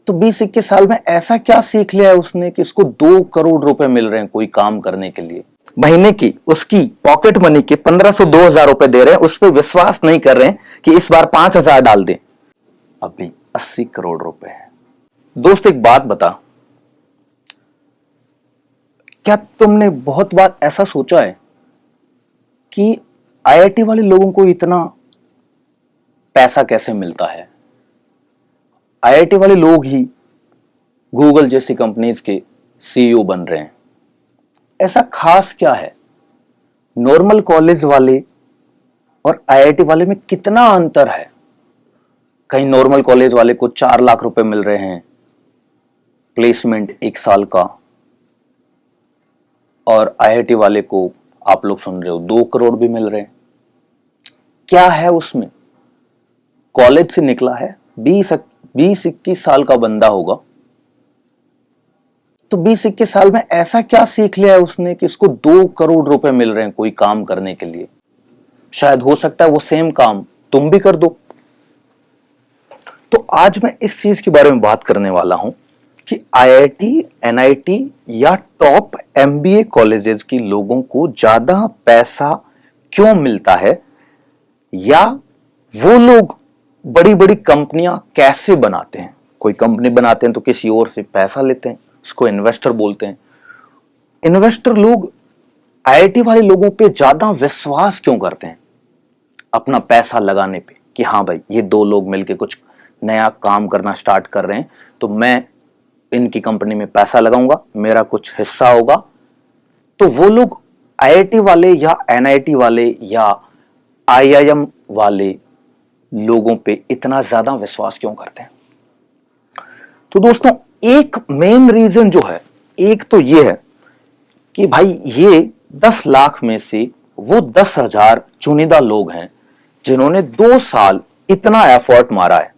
तो 20-21 साल में ऐसा क्या सीख लिया है उसने कि इसको 2 करोड़ रुपए मिल रहे हैं कोई काम करने के लिए। महीने की उसकी पॉकेट मनी के 1500-2000 रुपए दे रहे हैं, उस पर विश्वास नहीं कर रहे हैं कि इस बार 5000 डाल दें। अभी 80 करोड़ रुपए है। दोस्त एक बात बता, क्या तुमने बहुत बार ऐसा सोचा है कि आईआईटी वाले लोगों को इतना पैसा कैसे मिलता है? आईआईटी वाले लोग ही गूगल जैसी कंपनीज के सीईओ बन रहे हैं। ऐसा खास क्या है? नॉर्मल कॉलेज वाले और आईआईटी वाले में कितना अंतर है? कहीं नॉर्मल कॉलेज वाले को 4 लाख रुपए मिल रहे हैं प्लेसमेंट 1 साल का, और आईआईटी वाले को आप लोग सुन रहे हो 2 करोड़ भी मिल रहे हैं। क्या है उसमें? कॉलेज से निकला है, 20-21 साल का बंदा होगा, तो 20-21 साल में ऐसा क्या सीख लिया है उसने कि इसको 2 करोड़ रुपए मिल रहे हैं कोई काम करने के लिए। शायद हो सकता है वो सेम काम तुम भी कर दो। तो आज मैं इस चीज के बारे में बात करने वाला हूं कि आईआईटी, एनआईटी या टॉप एमबीए कॉलेजेस की लोगों को ज्यादा पैसा क्यों मिलता है, या वो लोग बड़ी बड़ी कंपनियां कैसे बनाते हैं। कोई कंपनी बनाते हैं तो किसी और से पैसा लेते हैं, उसको इन्वेस्टर बोलते हैं। इन्वेस्टर लोग आईआईटी वाले लोगों पे ज्यादा विश्वास क्यों करते हैं अपना पैसा लगाने पे, कि हाँ भाई ये 2 लोग मिलके कुछ नया काम करना स्टार्ट कर रहे हैं तो मैं इनकी कंपनी में पैसा लगाऊंगा, मेरा कुछ हिस्सा होगा। तो वो लोग आईआईटी वाले या एनआईटी वाले या आईआईएम वाले लोगों पे इतना ज्यादा विश्वास क्यों करते हैं? तो दोस्तों एक मेन रीजन जो है, एक तो ये है कि भाई ये 10 लाख में से वो 10,000 चुनिंदा लोग हैं जिन्होंने 2 साल इतना एफर्ट मारा है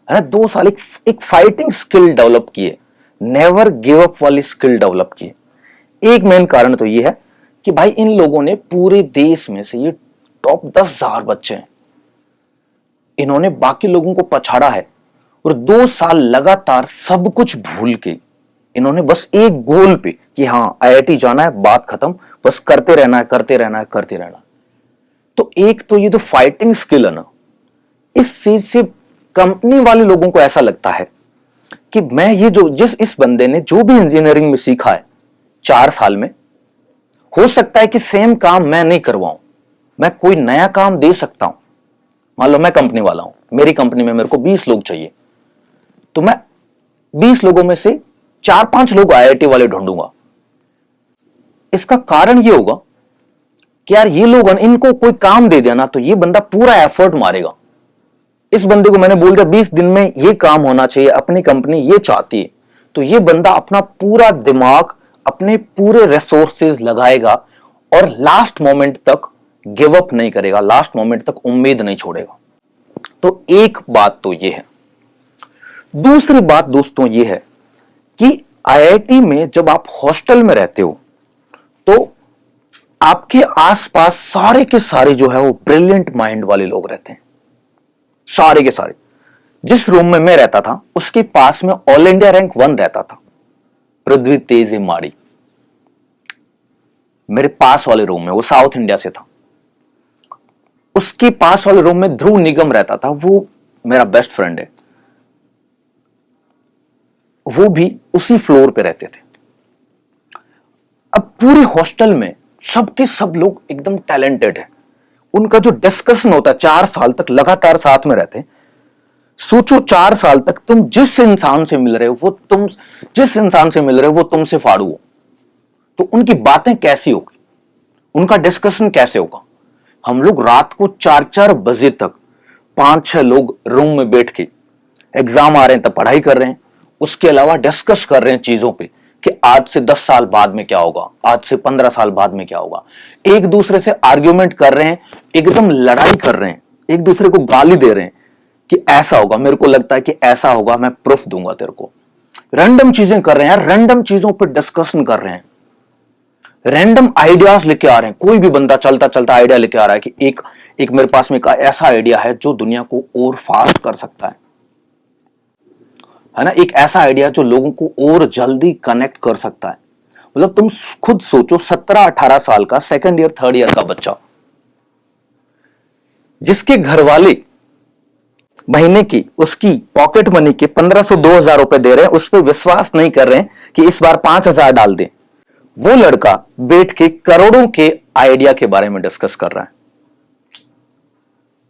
ना, 2 साल एक फाइटिंग स्किल डेवलप की है, नेवर गिव अप वाली स्किल डेवलप की है। एक मेन कारण तो ये है कि भाई इन लोगों ने पूरे देश में से, ये टॉप 10,000 बच्चे हैं, इन्होंने बाकी लोगों को पछाड़ा है और 2 साल लगातार सब कुछ भूल के इन्होंने बस एक गोल पे कि हाँ आईआईटी जाना है, बात खत्म, बस करते रहना है, करते रहना है, करते रहना। तो एक तो ये जो फाइटिंग स्किल है ना, इस चीज से कंपनी वाले लोगों को ऐसा लगता है कि मैं ये जो इस बंदे ने जो भी इंजीनियरिंग में सीखा है 4 साल में, हो सकता है कि सेम काम मैं नहीं करवाऊं, मैं कोई नया काम दे सकता हूं। मान लो मैं कंपनी वाला हूं, मेरी कंपनी में मेरे को 20 लोग चाहिए, तो मैं 20 लोगों में से 4-5 लोग आईआईटी वाले ढूंढूंगा। इसका कारण ये होगा कि यार ये लोग, इनको कोई काम दे देना तो ये बंदा पूरा एफर्ट मारेगा। इस बंदे को मैंने बोल दिया 20 दिन में ये काम होना चाहिए, अपनी कंपनी ये चाहती है, तो ये बंदा अपना पूरा दिमाग, अपने पूरे रिसोर्सेज लगाएगा और लास्ट मोमेंट तक गिव अप नहीं करेगा, लास्ट मोमेंट तक उम्मीद नहीं छोड़ेगा। तो एक बात तो ये है। दूसरी बात दोस्तों ये है कि आईआईटी में जब आप हॉस्टल में रहते हो तो आपके आसपास सारे के सारे जो है वो ब्रिलियंट माइंड वाले लोग रहते हैं, सारे के सारे। जिस रूम में मैं रहता था उसके पास में ऑल इंडिया रैंक 1 रहता था, पृथ्वी तेज माड़ी, मेरे पास वाले रूम में, वो साउथ इंडिया से था। उसके पास वाले रूम में ध्रुव निगम रहता था, वो मेरा बेस्ट फ्रेंड है, वो भी उसी फ्लोर पे रहते थे। अब पूरे हॉस्टल में सबके सब लोग एकदम टैलेंटेड है। उनका जो डिस्कशन होता है, 4 साल तक लगातार साथ में रहते हैं। सोचो 4 साल तक तुम जिस इंसान से मिल रहे हो, वो तुमसे फाड़ू हो, तो उनकी बातें कैसी होगी, उनका डिस्कशन कैसे होगा। हम लोग रात को 4-4 बजे तक 5-6 लोग रूम में बैठ के, एग्जाम आ रहे हैं तब पढ़ाई कर रहे हैं, उसके अलावा डिस्कस कर रहे हैं चीजों पे कि आज से 10 साल बाद में क्या होगा, आज से 15 साल बाद में क्या होगा। एक दूसरे से आर्ग्यूमेंट कर रहे हैं, एकदम लड़ाई कर रहे हैं, एक दूसरे को गाली दे रहे हैं कि ऐसा होगा, मेरे को लगता है कि ऐसा होगा, मैं प्रूफ दूंगा तेरे को। रैंडम चीजें कर रहे हैं, रैंडम चीजों पर डिस्कशन कर रहे हैं, रैंडम आइडियाज लेके आ रहे हैं। कोई भी बंदा चलता चलता आइडिया लेके आ रहा है कि एक मेरे पास में एक ऐसा आइडिया है जो दुनिया को और फास्ट कर सकता है। है ना, एक ऐसा आइडिया जो लोगों को और जल्दी कनेक्ट कर सकता है। मतलब तुम खुद सोचो, 17-18 साल का सेकंड ईयर थर्ड ईयर का बच्चा, जिसके घर वाले महीने की उसकी पॉकेट मनी के 1500-2000 रुपए दे रहे हैं, उस पर विश्वास नहीं कर रहे हैं कि इस बार 5000 डाल दें, वो लड़का बैठ के करोड़ों के आइडिया के बारे में डिस्कस कर रहा है।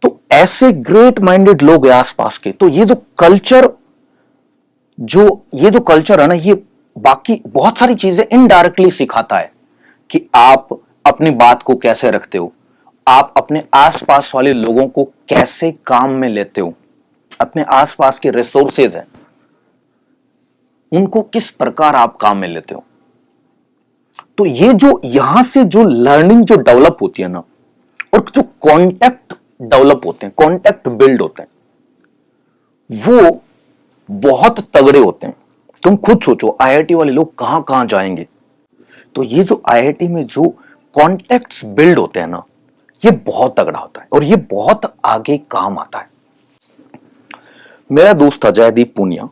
तो ऐसे ग्रेट माइंडेड लोग हैं आसपास के। तो ये जो कल्चर है ना, ये बाकी बहुत सारी चीजें इनडायरेक्टली सिखाता है कि आप अपनी बात को कैसे रखते हो, आप अपने आसपास वाले लोगों को कैसे काम में लेते हो, अपने आसपास के रिसोर्सेज हैं उनको किस प्रकार आप काम में लेते हो। तो ये जो यहां से जो लर्निंग जो डेवलप होती है ना, और जो कॉन्टैक्ट डेवलप होते हैं, कॉन्टैक्ट बिल्ड होते हैं, वो बहुत तगड़े होते हैं। तुम खुद सोचो आईआईटी वाले लोग कहां कहां जाएंगे। तो ये जो आईआईटी में जो कॉन्टैक्ट्स बिल्ड होते हैं ना, ये बहुत तगड़ा होता है और ये बहुत आगे काम आता है। मेरा दोस्त था जयदीप पूनिया,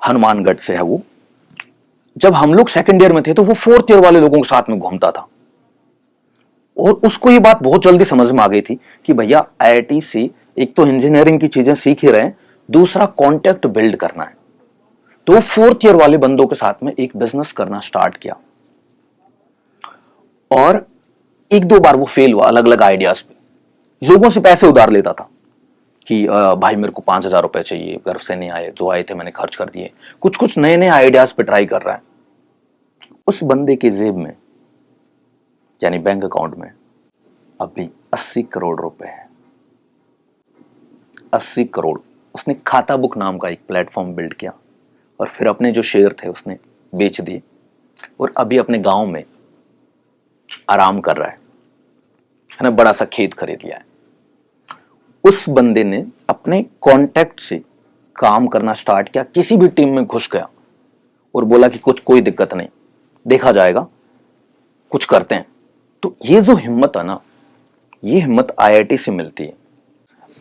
हनुमानगढ़ से है वो। जब हम लोग सेकंड ईयर में थे तो वो फोर्थ ईयर वाले लोगों के साथ में घूमता था, और उसको ये बात बहुत जल्दी समझ में आ गई थी कि भैया आईआईटी से एक तो इंजीनियरिंग की चीजें सीख ही रहे हैं, दूसरा कॉन्टैक्ट बिल्ड करना है। तो वो फोर्थ ईयर वाले बंदों के साथ में एक बिजनेस करना स्टार्ट किया, और एक दो बार वो फेल हुआ अलग अलग आइडियाज पे। लोगों से पैसे उधार लेता था कि भाई मेरे को 5000 रुपए चाहिए, घर से नहीं आए, जो आए थे मैंने खर्च कर दिए। कुछ कुछ नए नए आइडियाज पे ट्राई कर रहा है। उस बंदे की जेब में, यानी बैंक अकाउंट में, अभी 80 करोड़ रुपए है। 80 करोड़। उसने खाता बुक नाम का एक प्लेटफॉर्म बिल्ड किया, और फिर अपने जो शेयर थे उसने बेच दिए, और अभी अपने गांव में आराम कर रहा है ना, बड़ा सा खेत खरीद लिया है। उस बंदे ने अपने कॉन्टैक्ट से काम करना स्टार्ट किया, किसी भी टीम में घुस गया और बोला कि कोई दिक्कत नहीं, देखा जाएगा, कुछ करते हैं। तो ये जो हिम्मत है ना, ये हिम्मत आईआईटी से मिलती है।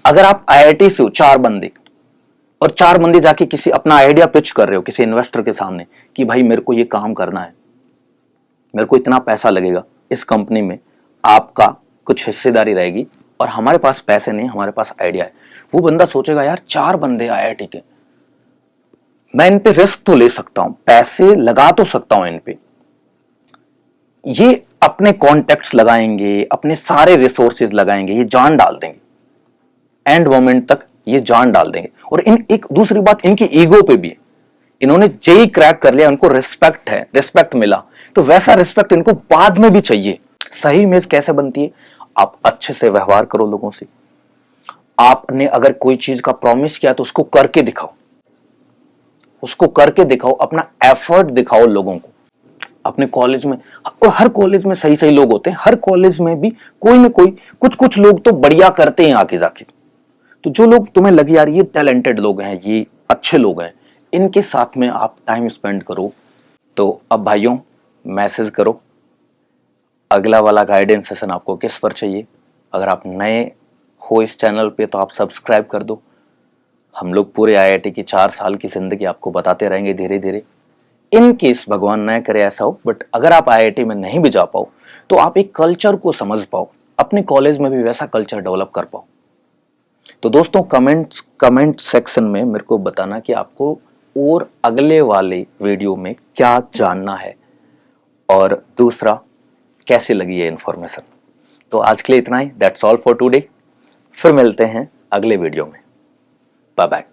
अगर आप आईआईटी से हो 4 बंदे, और 4 बंदे जाके किसी अपना आइडिया पिच कर रहे हो किसी इन्वेस्टर के सामने कि भाई मेरे को ये काम करना है, मेरे को इतना पैसा लगेगा, इस कंपनी में आपका कुछ हिस्सेदारी रहेगी, और हमारे पास पैसे नहीं, हमारे पास आइडिया है। वो बंदा सोचेगा यार 4 बंदे आईआईटी के, मैं इन पे रिस्क तो ले सकता हूं, पैसे लगा तो सकता हूं इन पे। ये अपने कॉन्टेक्ट्स लगाएंगे, अपने सारे रिसोर्सेज लगाएंगे, ये जान डाल देंगे, एंड मोमेंट तक ये जान डाल देंगे। और एक दूसरी बात, इनकी ईगो पे भी है। इन्होंने जेई क्रैक कर लिया, उनको रिस्पेक्ट है, रिस्पेक्ट मिला, तो वैसा रिस्पेक्ट इनको बाद में भी चाहिए। सही इमेज कैसे बनती है? आप अच्छे से व्यवहार करो लोगों से। आपने अगर कोई चीज का प्रॉमिस किया तो उसको करके दिखाओ, उसको करके दिखाओ, अपना एफर्ट दिखाओ लोगों को। अपने कॉलेज में, और हर कॉलेज में सही सही लोग होते हैं, हर कॉलेज में भी कोई ना कोई, कुछ लोग तो बढ़िया करते हैं आके जाके। तो जो लोग तुम्हें लगे यार ये टैलेंटेड लोग हैं, ये अच्छे लोग हैं, इनके साथ में आप टाइम स्पेंड करो। तो अब भाइयों मैसेज करो, अगला वाला गाइडेंस सेशन आपको किस पर चाहिए। अगर आप नए हो इस चैनल पे तो आप सब्सक्राइब कर दो। हम लोग पूरे आईआईटी की 4 साल की जिंदगी आपको बताते रहेंगे धीरे धीरे। इन केस भगवान न करे ऐसा हो, बट अगर आप आईआईटी में नहीं भी जा पाओ तो आप एक कल्चर को समझ पाओ, अपने कॉलेज में भी वैसा कल्चर डेवलप कर पाओ। तो दोस्तों कमेंट सेक्शन में मेरे को बताना कि आपको और अगले वाले वीडियो में क्या जानना है, और दूसरा कैसे लगी ये इंफॉर्मेशन। तो आज के लिए इतना ही, दैट्स ऑल फॉर टुडे। फिर मिलते हैं अगले वीडियो में। Bye bye.